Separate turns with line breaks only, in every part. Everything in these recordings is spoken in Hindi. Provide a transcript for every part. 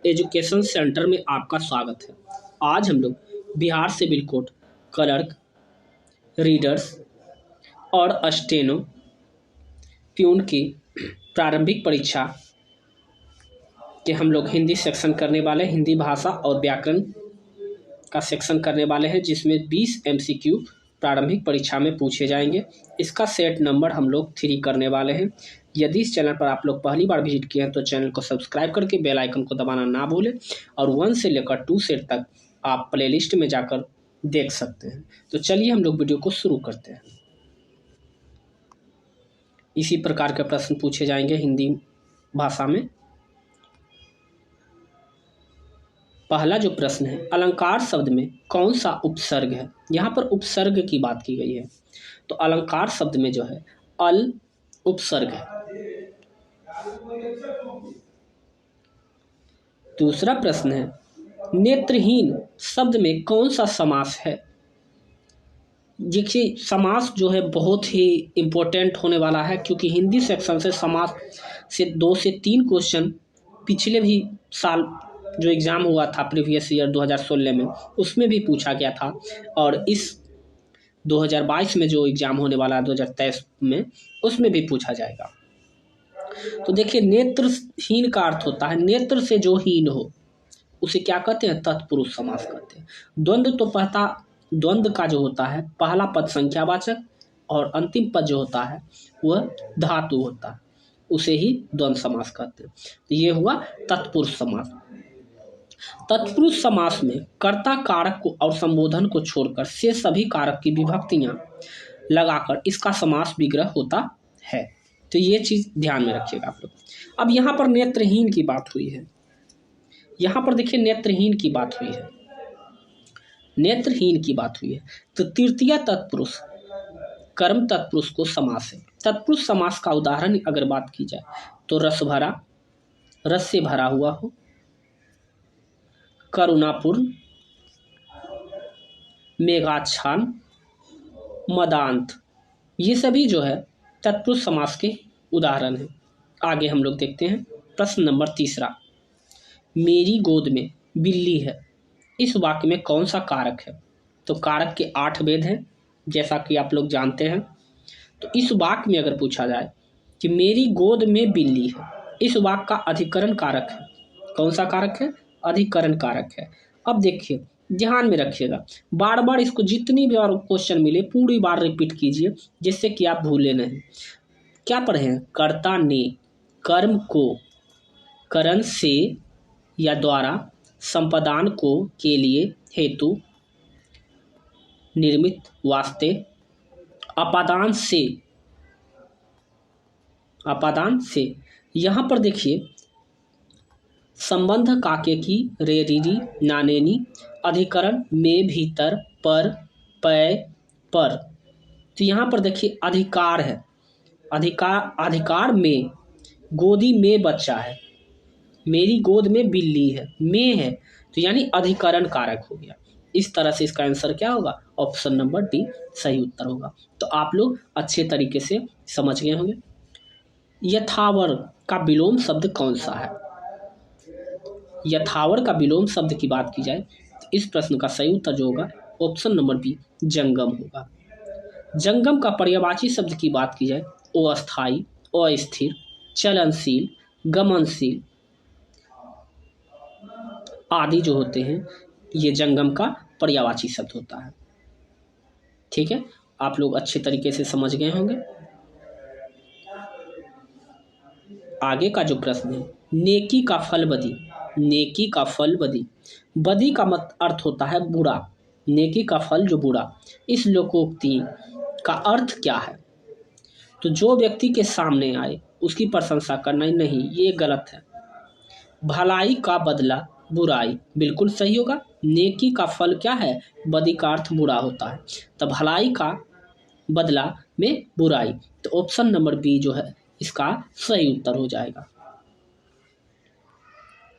एजुकेशन सेंटर में आपका स्वागत है। आज हम लोग Bihar civil court clerk, readers और स्टेनो प्यून की प्रारंभिक परीक्षा के हम लोग हिंदी सेक्शन करने वाले, हिंदी भाषा और व्याकरण का सेक्शन करने वाले हैं, जिसमें 20 MCQ प्रारंभिक परीक्षा में पूछे जाएंगे। इसका सेट नंबर हम लोग 3 करने वाले हैं। यदि इस चैनल पर आप लोग पहली बार विजिट किए हैं तो चैनल को सब्सक्राइब करके बेल आइकन को दबाना ना भूलें और 1 से लेकर 2 सेट तक आप प्लेलिस्ट में जाकर देख सकते हैं। तो चलिए हम लोग वीडियो को शुरू करते हैं। इसी प्रकार के प्रश्न पूछे जाएंगे हिंदी भाषा में। पहला जो प्रश्न है, अलंकार शब्द में कौन सा उपसर्ग है? यहाँ पर उपसर्ग की बात की गई है, तो अलंकार शब्द में जो है अल उपसर्ग है। दूसरा प्रश्न है, नेत्रहीन शब्द में कौन सा समास है? देखिए, समास जो है बहुत ही इम्पोर्टेंट होने वाला है, क्योंकि हिंदी सेक्शन से समास से 2 से 3 क्वेश्चन पिछले भी साल जो एग्ज़ाम हुआ था प्रीवियस ईयर 2016 में, उसमें भी पूछा गया था, और इस 2022 में जो एग्ज़ाम होने वाला है 2023 में, उसमें भी पूछा जाएगा। तो देखिए, नेत्रहीन का अर्थ होता है नेत्र से जो हीन हो, उसे क्या कहते हैं? तत्पुरुष समास कहते हैं। द्वंद्व का जो होता है, पहला पद संख्यावाचक और अंतिम पद जो होता है वह धातु होता है, उसे ही द्वंद्व समास कहते हैं। तो ये हुआ तत्पुरुष समास। तत्पुरुष समास में कर्ता कारक को और संबोधन को छोड़कर से सभी कारक की विभक्तियां लगाकर इसका समास विग्रह होता है। तो ये चीज ध्यान में रखिएगा आप लोग। अब यहाँ पर नेत्रहीन की बात हुई है, यहाँ पर देखिए नेत्रहीन की बात हुई है, नेत्रहीन की बात हुई है, तो तृतीय तत्पुरुष कर्म तत्पुरुष को समास है। तत्पुरुष समास का उदाहरण अगर बात की जाए तो रस भरा, रस से भरा हुआ हो, करुणापूर्ण, मेघाच्छान, मदांत, ये सभी जो है तत्पुरुष समास के उदाहरण हैं। आगे हम लोग देखते हैं प्रश्न नंबर 3। मेरी गोद में बिल्ली है, इस वाक्य में कौन सा कारक है? तो कारक के 8 भेद हैं, जैसा कि आप लोग जानते हैं। तो इस वाक्य में अगर पूछा जाए कि मेरी गोद में बिल्ली है, इस वाक्य का अधिकरण कारक है। कौन सा कारक है? अधिकरण कारक है। अब देखिए, ध्यान में रखिएगा, बार बार इसको जितनी भी और क्वेश्चन मिले पूरी बार रिपीट कीजिए, जिससे कि आप भूले नहीं। क्या पढ़े हैं? कर्ता ने कर्म को करण से या द्वारा संपादन को के लिए हेतु निर्मित वास्ते अपादान से यहाँ पर देखिए संबंध काके की रे रीरी नानेनी अधिकरण में भीतर पर पय पर। तो यहाँ पर देखिए अधिकार है, अधिकार में गोदी में बच्चा है, मेरी गोद में बिल्ली है, में है, तो यानी अधिकरण कारक हो गया। इस तरह से इसका आंसर क्या होगा? ऑप्शन नंबर डी सही उत्तर होगा। तो आप लोग अच्छे तरीके से समझ गए होंगे। यथावर का विलोम शब्द कौन सा है? यथावर का विलोम शब्द की बात की जाए तो इस प्रश्न का सही उत्तर जो होगा ऑप्शन नंबर बी जंगम होगा। जंगम का पर्यायवाची शब्द की बात की जाए अस्थायी, अस्थिर, चलनशील, गमनशील आदि जो होते हैं, ये जंगम का पर्यायवाची शब्द होता है। ठीक है, आप लोग अच्छे तरीके से समझ गए होंगे। आगे का जो प्रश्न है, नेकी का फल बदी, नेकी का फल बदी, बदी का मत अर्थ होता है बुरा, नेकी का फल जो बुरा। इस लोकोक्ति का अर्थ क्या है? तो जो व्यक्ति के सामने आए उसकी प्रशंसा करना ही नहीं, ये गलत है। भलाई का बदला बुराई, बिल्कुल सही होगा। नेकी का फल क्या है? बदी का अर्थ बुरा होता है, तो भलाई का बदला में बुराई, तो ऑप्शन नंबर बी जो है इसका सही उत्तर हो जाएगा।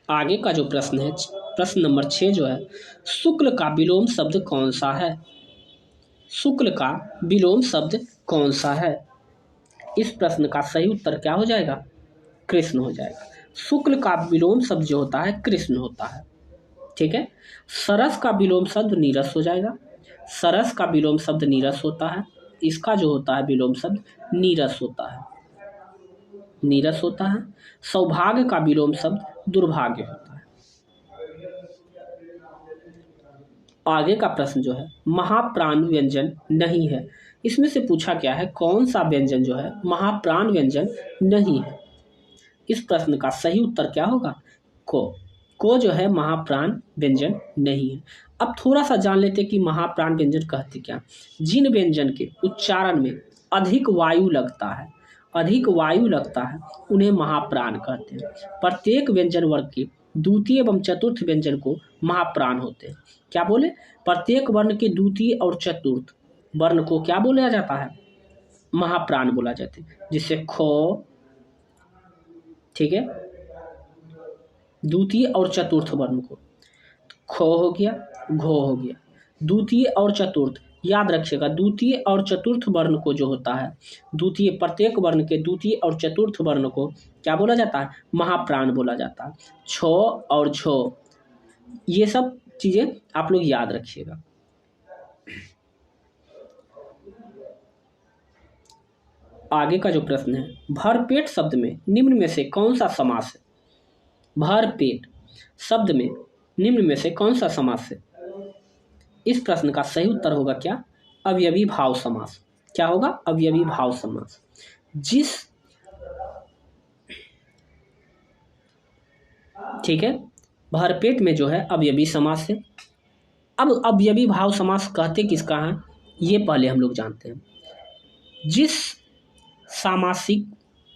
आगे का जो प्रश्न है, प्रश्न नंबर 6 जो है, शुक्ल का विलोम शब्द कौन सा है? शुक्ल का विलोम शब्द कौन सा है? इस प्रश्न का सही उत्तर क्या हो जाएगा? कृष्ण हो जाएगा। शुक्ल का विलोम शब्द जो होता है कृष्ण होता है। ठीक है, सरस का विलोम शब्द नीरस हो जाएगा। सरस का विलोम शब्द नीरस होता है। इसका जो होता है विलोम शब्द नीरस होता है, नीरस होता है। सौभाग्य का विलोम शब्द दुर्भाग्य होता है। आगे का प्रश्न जो है महाप्राण व्यंजन नहीं है, इसमें से पूछा क्या है कौन सा व्यंजन जो है महाप्राण व्यंजन नहीं है। इस प्रश्न का सही उत्तर क्या होगा, को जो है महाप्राण व्यंजन नहीं है। अब थोड़ा सा जान लेते कि महाप्राण व्यंजन कहते क्या। जिन व्यंजन के उच्चारण में अधिक वायु लगता है, अधिक वायु लगता है, उन्हें महाप्राण कहते हैं। प्रत्येक व्यंजन वर्ग के द्वितीय एवं चतुर्थ व्यंजन को महाप्राण होते हैं। क्या बोले, प्रत्येक वर्ण के द्वितीय और चतुर्थ वर्ण को क्या बोला जाता है, महाप्राण बोला जाता है। जिससे खो, ठीक है, द्वितीय और चतुर्थ वर्ण को, खो हो गया, घो हो गया। द्वितीय और चतुर्थ याद रखिएगा, द्वितीय और चतुर्थ वर्ण को जो होता है, द्वितीय प्रत्येक वर्ण के द्वितीय और चतुर्थ वर्ण को क्या बोला जाता है, महाप्राण बोला जाता है। छो और झो, ये सब चीजें आप लोग याद रखिएगा। आगे का जो प्रश्न है, भरपेट शब्द में निम्न में से कौन सा समास है। भरपेट शब्द में निम्न में से कौन सा समास है। इस प्रश्न का सही उत्तर होगा क्या, अवयवी भाव समास। क्या होगा, अवयवी भाव समास। जिस, ठीक है, भरपेट में जो है अवयवी समास है। अब अवयवी भाव समास कहते किसका है, ये पहले हम लोग जानते हैं। जिस सामासिक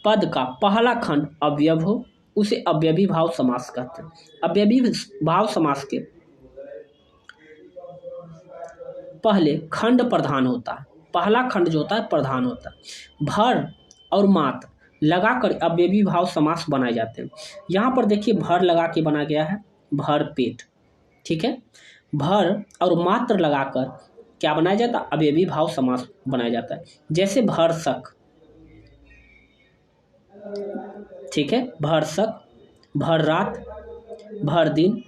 पद का पहला खंड अवयव हो उसे अवयवी भाव समास कहते हैं। अवयवी भाव समास के पहले खंड प्रधान होता है, पहला खंड जो होता है प्रधान होता है। भर और मात्र लगाकर अवयवी भाव समास बनाए जाते हैं। यहाँ पर देखिए भर लगा के बना गया है भर पेट, ठीक है, भर और मात्र लगाकर क्या बनाया जाता है, अवयवी भाव समास बनाया जाता है। जैसे भरसक, ठीक है, भरसक, भर रात, भर दिन,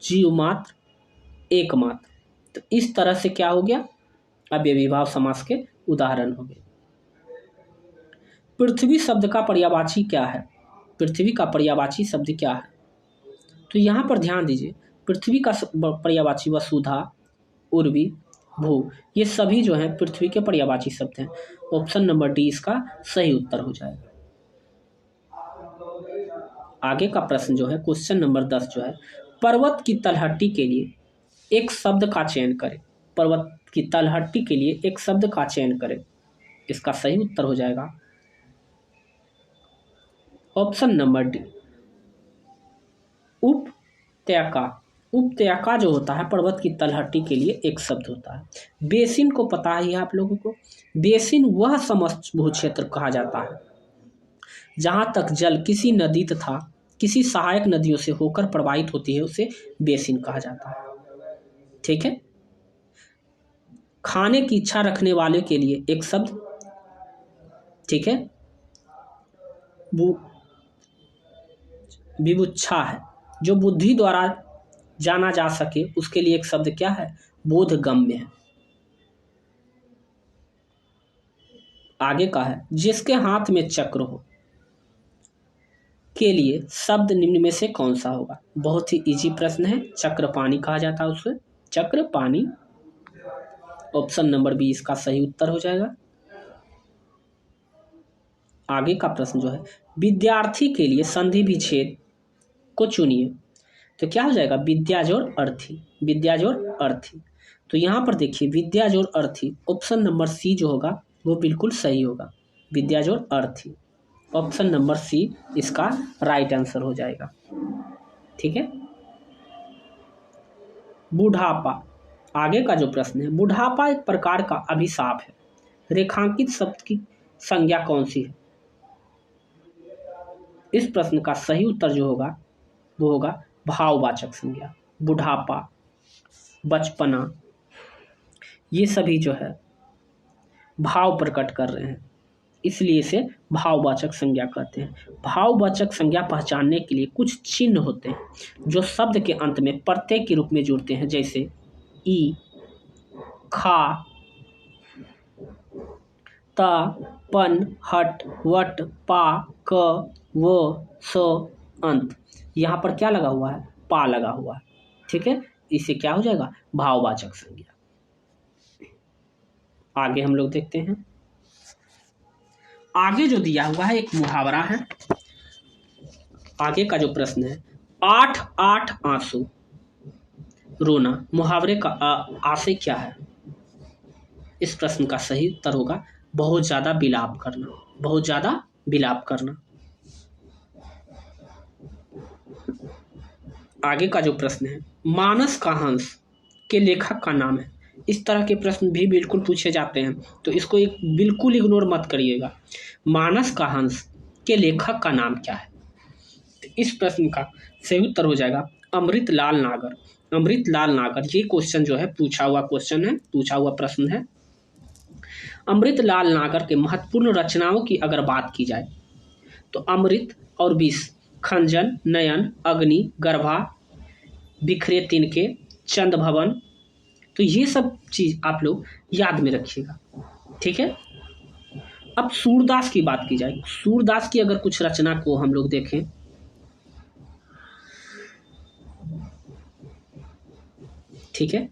जीव मात्र, एक मात्र। तो इस तरह से क्या हो गया, अवयवी भाव समास के उदाहरण हो गए। पृथ्वी शब्द का पर्यायवाची क्या है, पृथ्वी का पर्यायवाची शब्द क्या है। तो यहाँ पर ध्यान दीजिए, पृथ्वी का पर्यायवाची वसुधा, उर्वी, भू, ये सभी जो हैं पृथ्वी के पर्यायवाची शब्द हैं। ऑप्शन नंबर डी इसका सही उत्तर हो जाएगा। आगे का प्रश्न जो है क्वेश्चन नंबर 10 जो है, पर्वत की तलहटी के लिए एक शब्द का चयन करें। पर्वत की तलहटी के लिए एक शब्द का चयन करें। इसका सही उत्तर हो जाएगा ऑप्शन नंबर डी, उपत्यका। उपत्यका जो होता है पर्वत की तलहटी के लिए एक शब्द होता है। बेसिन को पता ही है आप लोगों को, बेसिन वह समभू क्षेत्र कहा जाता है जहाँ तक जल किसी नदी तथा किसी सहायक नदियों से होकर प्रवाहित होती है, उसे बेसिन कहा जाता है। ठीक है, खाने की इच्छा रखने वाले के लिए एक शब्द, ठीक है, विवुच्छा है। जो बुद्धि द्वारा जाना जा सके उसके लिए एक शब्द क्या है, बोधगम्य है। आगे का है, जिसके हाथ में चक्र हो के लिए शब्द निम्न में से कौन सा होगा। बहुत ही इजी प्रश्न है, चक्र पानी कहा जाता है उसे, चक्र पानी। ऑप्शन नंबर बी इसका सही उत्तर हो जाएगा। आगे का प्रश्न जो है, विद्यार्थी के लिए संधि विच्छेद को चुनिए। तो क्या हो जाएगा, विद्या जोड़ अर्थी, विद्या जोड़ अर्थी। तो यहाँ पर देखिए विद्या जोड़ अर्थी, ऑप्शन नंबर सी जो होगा वो बिल्कुल सही होगा, विद्या जोड़ अर्थी। ऑप्शन नंबर सी इसका राइट आंसर हो जाएगा। ठीक है, बुढ़ापा। आगे का जो प्रश्न है, बुढ़ापा एक प्रकार का अभिशाप है, रेखांकित शब्द की संज्ञा कौन सी है। इस प्रश्न का सही उत्तर जो होगा वो होगा भाववाचक संज्ञा। बुढ़ापा, बचपना, ये सभी जो है भाव प्रकट कर रहे हैं, इसलिए इसे भाववाचक संज्ञा कहते हैं। भाववाचक संज्ञा पहचानने के लिए कुछ चिन्ह होते हैं जो शब्द के अंत में प्रत्यय के रूप में जुड़ते हैं, जैसे ई, खा, ता, पन, हट, वट, पा, क, व, स, अंत। यहाँ पर क्या लगा हुआ है? पा लगा हुआ है। ठीक है, इसे क्या हो जाएगा? भाववाचक संज्ञा। आगे हम लोग देखते हैं। आगे जो दिया हुआ है एक मुहावरा है। आगे का जो प्रश्न है, 8 8 आंसू रोना, मुहावरे का आशय क्या है? इस प्रश्न का सही उत्तर होगा बहुत ज्यादा विलाप करना। बहुत ज्यादा विलाप करना। आगे का जो प्रश्न है, मानस का हंस के लेखक का नाम है। इस तरह के प्रश्न भी बिल्कुल पूछे जाते हैं, तो इसको एक बिल्कुल इग्नोर मत करिएगा। मानस का हंस के लेखक का नाम क्या है? तो इस प्रश्न का सही उत्तर हो जाएगा अमृतलाल नागर। अमृतलाल नागर, ये क्वेश्चन जो है पूछा हुआ क्वेश्चन है, पूछा हुआ प्रश्न है। अमृतलाल नागर के महत्वपूर्ण रचनाओं की अगर बात की जाए तो अमृत और विष, खंजन, नयन, अग्नि, गर्भा, बिखरे तिनके, चंद भवन, तो ये सब चीज आप लोग याद में रखिएगा। ठीक है, अब सूरदास की बात की जाए। सूरदास की अगर कुछ रचना को हम लोग देखें, ठीक है,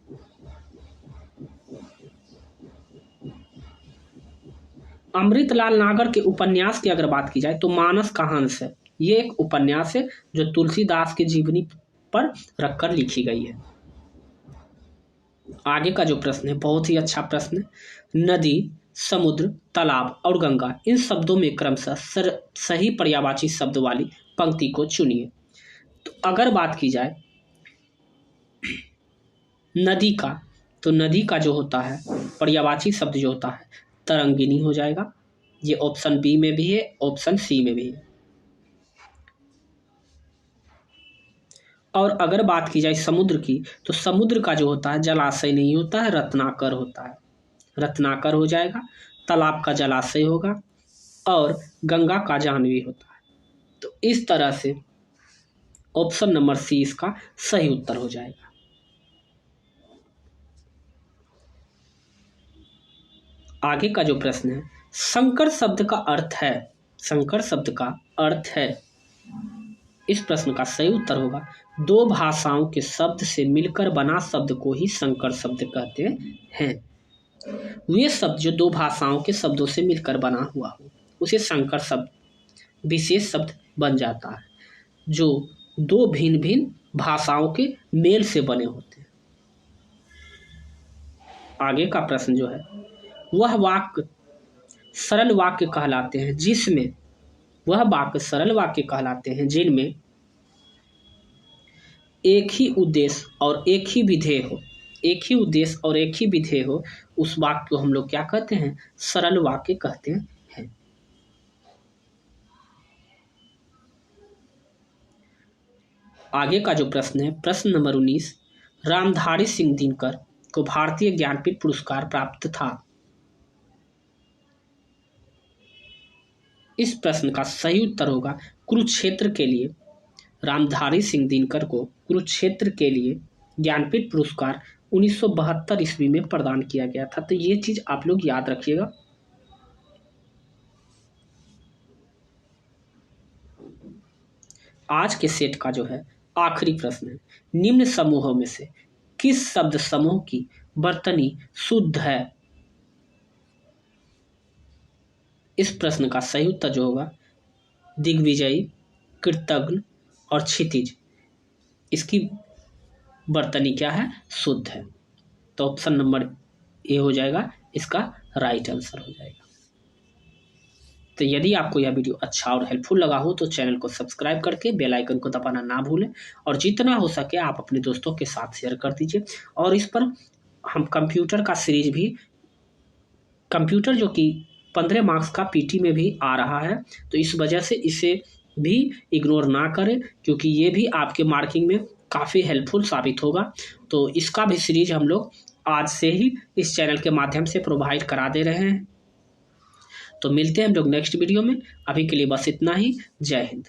अमृतलाल नागर के उपन्यास की अगर बात की जाए तो मानस का हंस है। ये एक उपन्यास है जो तुलसीदास के जीवनी पर रखकर लिखी गई है। आगे का जो प्रश्न है बहुत ही अच्छा प्रश्न है। नदी, समुद्र, तालाब और गंगा, इन शब्दों में क्रमशः सही पर्यायवाची शब्द वाली पंक्ति को चुनिए। तो अगर बात की जाए नदी का, तो नदी का जो होता है पर्यायवाची शब्द जो होता है तरंगिनी हो जाएगा। ये ऑप्शन बी में भी है, ऑप्शन सी में भी है। और अगर बात की जाए समुद्र की, तो समुद्र का जो होता है जलाशय नहीं होता है, रत्नाकर होता है। रत्नाकर हो जाएगा। तालाब का जलाशय होगा और गंगा का जाह्नवी होता है। तो इस तरह से ऑप्शन नंबर सी इसका सही उत्तर हो जाएगा। आगे का जो प्रश्न है, संकर शब्द का अर्थ है। संकर शब्द का अर्थ है। इस प्रश्न का सही उत्तर होगा दो भाषाओं के शब्द से मिलकर बना शब्द को ही संकर शब्द कहते हैं। वे शब्द जो दो भाषाओं के शब्दों से मिलकर बना हुआ हो उसे संकर शब्द, विशेष शब्द बन जाता है, जो दो भिन्न भिन्न भाषाओं के मेल से बने होते हैं। आगे का प्रश्न जो है, वह वाक्य सरल वाक्य कहलाते हैं जिसमें, वह वाक्य सरल वाक्य कहलाते हैं जिनमें एक ही उद्देश्य और एक ही विधेय हो। एक ही उद्देश्य और एक ही विधेय हो, उस वाक्य को हम लोग क्या कहते हैं? सरल वाक्य कहते हैं। आगे का जो प्रश्न है, प्रश्न नंबर 19, रामधारी सिंह दिनकर को भारतीय ज्ञानपीठ पुरस्कार प्राप्त था। इस प्रश्न का सही उत्तर होगा कुरुक्षेत्र के लिए। रामधारी सिंह दिनकर को कुरुक्षेत्र के लिए ज्ञानपीठ पुरस्कार 1972 ईस्वी में प्रदान किया गया था। तो ये चीज आप लोग याद रखिएगा। आज के सेट का जो है आखिरी प्रश्न है, निम्न समूहों में से किस शब्द समूह की वर्तनी शुद्ध है? इस प्रश्न का सही उत्तर जो होगा दिग्विजयी, कृतज्ञ और क्षितिज, इसकी वर्तनी क्या है? शुद्ध है। तो ऑप्शन नंबर ए हो जाएगा इसका राइट आंसर हो जाएगा। तो यदि आपको यह वीडियो अच्छा और हेल्पफुल लगा हो तो चैनल को सब्सक्राइब करके बेल आइकन को दबाना ना भूलें और जितना हो सके आप अपने दोस्तों के साथ शेयर कर दीजिए। और इस पर हम कंप्यूटर का सीरीज भी, कंप्यूटर जो कि 15 मार्क्स का पीटी में भी आ रहा है, तो इस वजह से इसे भी इग्नोर ना करें क्योंकि ये भी आपके मार्किंग में काफ़ी हेल्पफुल साबित होगा। तो इसका भी सीरीज हम लोग आज से ही इस चैनल के माध्यम से प्रोवाइड करा दे रहे हैं। तो मिलते हैं हम लोग नेक्स्ट वीडियो में, अभी के लिए बस इतना ही। जय हिंद।